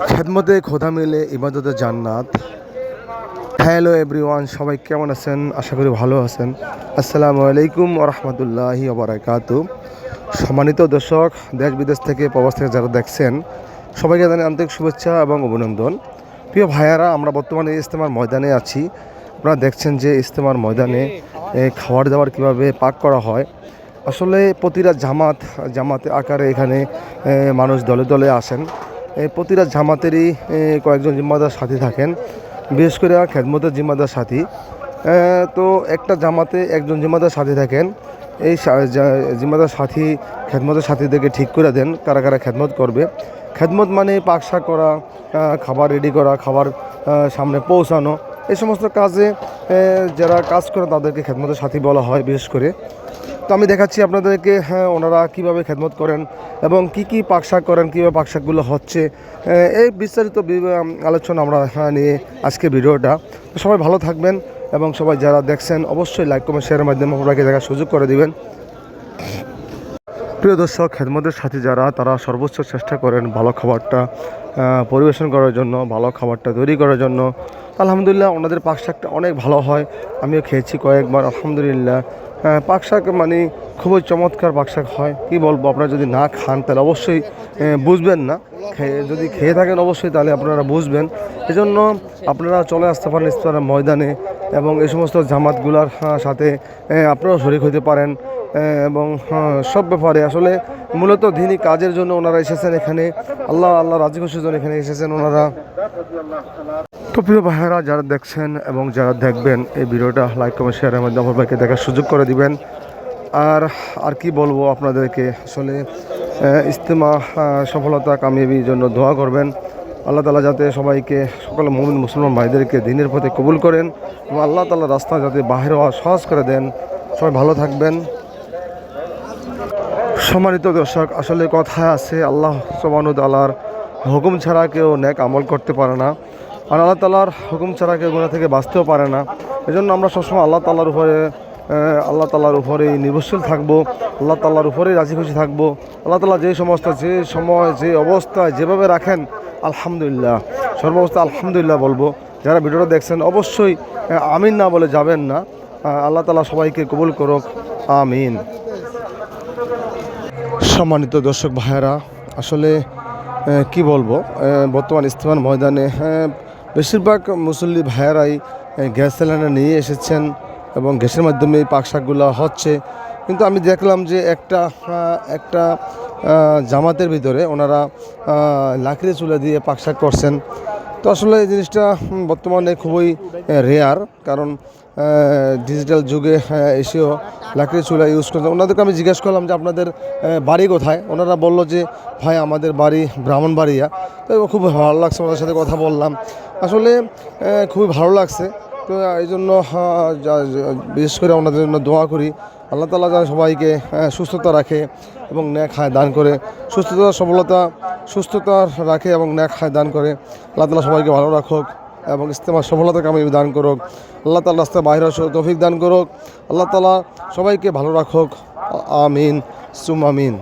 খেদমতে খোদা মিলে ইবাদতে জান্নাত। হ্যালো এভরিওয়ান, সবাই কেমন আছেন? আশা করি ভালো আছেন। আসসালামু আলাইকুম ওয়া রাহমাতুল্লাহি ওয়া বারাকাতুহু। সম্মানিত দর্শক, দেশ বিদেশ থেকে প্রবাস থেকে যারা দেখছেন, সবাইকে জানাই আন্তরিক শুভেচ্ছা এবং অভিনন্দন। প্রিয় ভাইয়ারা, আমরা বর্তমানে ইজতেমার ময়দানে আছি। আপনারা দেখছেন যে ইজতেমার ময়দানে খাবার দাবার কীভাবে পাক করা হয়। আসলে প্রতিটা জামাতে আকারে এখানে মানুষ দলে দলে আসেন। প্রতিটা জামাতেরই কয়েকজন জিম্মাদার সাথী থাকেন, বিশেষ করে খেদমতের জিম্মাদার সাথী। তো একটা জামাতে একজন জিম্মাদার সাথী থাকেন। এই জিম্মাদার সাথী খেদমতের সাথীদেরকে ঠিক করে দেন কারা কারা খেদমত করবে। খেদমত মানে পাক শাক করা, খাবার রেডি করা, খাবার সামনে পৌঁছানো, এই সমস্ত কাজে যারা কাজ করে তাদেরকে খেদমতের সাথী বলা হয় বিশেষ করে। তো আমি দেখাচ্ছি আপনাদেরকে ওনারা কীভাবে খেদমত করেন এবং কি পাকশাক করেন, কীভাবে পাকশাকগুলো হচ্ছে, এই বিস্তারিত আলোচনা আমরা নিয়ে আজকে ভিডিওটা। সবাই ভালো থাকবেন এবং সবাই যারা দেখছেন অবশ্যই লাইক কমেন্ট শেয়ারের মাধ্যমে আপনাকে দেখার সুযোগ করে দিবেন। প্রিয় দর্শক, খেদমতের সাথী যারা, তারা সর্বোচ্চ চেষ্টা করেন ভালো খাবারটা পরিবেশন করার জন্য, ভালো খাবারটা তৈরি করার জন্য। আলহামদুলিল্লাহ, ওনাদের পাকশাকটা অনেক ভালো হয়। আমিও খেয়েছি কয়েকবার, আলহামদুলিল্লাহ। পাকশাক মানে খুবই চমৎকার পাকশাক হয়। কি বলবো, আপনারা যদি না খান তাহলে অবশ্যই বুঝবেন না। যদি খেয়ে থাকেন অবশ্যই তাহলে আপনারা বুঝবেন। এজন্য আপনারা চলে আসতে পারেন ইফতারের ময়দানে এবং এই সমস্ত জামাতগুলার সাথে আপনারাও শরীক হতে পারেন। এবং সব ব্যাপারে আসলে মূলত দিনই কাজের জন্য ওনারা এসেছেন এখানে, আল্লাহ রাজি খুশির জন্য এখানে এসেছেন ওনারা। তো প্রিয় ভাইয়েরা, যারা দেখছেন এবং যারা দেখবেন এই ভিডিওটা লাইক কমেন্ট শেয়ারের মাধ্যমে আমার ভাইকে দেখার সুযোগ করে দিবেন। আর কি বলবো আপনাদেরকে, আসলে ইজতেমা সফলতা কামিয়াবির জন্য দোয়া করবেন। আল্লাহ তাআলা যাতে সবাইকে, সকল মুমিন মুসলমান ভাইদেরকে দিনের পথে কবুল করেন এবং আল্লাহ তাআলা রাস্তা যাতে বাহির হওয়া সহজ করে দেন। সবাই ভালো থাকবেন। সম্মানিত দর্শক, আসলে কথা আছে, আল্লাহ সুবহানাহু ওয়া তাআলার হুকুম ছাড়া কেউ নেক আমল করতে পারে না, আর আল্লাহ তাআলার হুকুম ছাড়া কেউ গুনাহ থেকে বাঁচতেও পারে না। এজন্য আমরা সবসময় আল্লাহ তাআলার উপরেই নির্ভরশীল থাকবো, আল্লাহ তাআলার উপরেই রাজি খুশি থাকবো। আল্লাহ তাআলা যে সময় যে অবস্থায় যেভাবে রাখেন, আলহামদুলিল্লাহ, সর্বাবস্থা আলহামদুলিল্লাহ বলবো। যারা ভিডিওটা দেখছেন অবশ্যই আমিন না বলে যাবেন না। আল্লাহ তাআলা সবাইকে কবুল করুক, আমিন। সম্মানিত দর্শক ভাইয়েরা, আসলে কি বলবো, বর্তমান ইজতেমার ময়দানে বেশিরভাগ মুসল্লি ভাইয়েরাই গ্যাস সিলিন্ডার নিয়ে এসেছেন এবং গ্যাসের মাধ্যমে এই পাকশাকগুলো হচ্ছে। কিন্তু আমি দেখলাম যে একটা জামাতের ভিতরে ওনারা লাকড়ি চুলা দিয়ে পাকশাক করছেন। তো আসলে এই জিনিসটা বর্তমানে খুবই রেয়ার, কারণ ডিজিটাল যুগে এসেও লাকড়ি চুলা ইউজ করতে। ওনাদেরকে আমি জিজ্ঞেস করলাম যে আপনাদের বাড়ি কোথায়। ওনারা বলল যে ভাই আমাদের বাড়ি ব্রাহ্মণবাড়িয়া। তো খুব ভালো লাগছে, ওনাদের সাথে কথা বললাম, আসলে খুবই ভালো লাগছে। তো এই জন্য বিশেষ করে ওনাদের জন্য দোয়া করি, আল্লাহ তাআলা যেন সবাইকে সুস্থতা রাখে এবং ন্যাক হায়াত দান করে, সুস্থতা রাখে এবং ন্যাক হায়াত দান করে। আল্লাহ তাআলা সবাইকে ভালো রাখুক এবং ইজতেমার সফলতা কামিয়াবি দান করুক। আল্লাহ তাআলা রাস্তায় বাইরে তৌফিক দান করুক। আল্লাহ তাআলা সবাইকে ভালো রাখুক, আমিন সুম আমিন।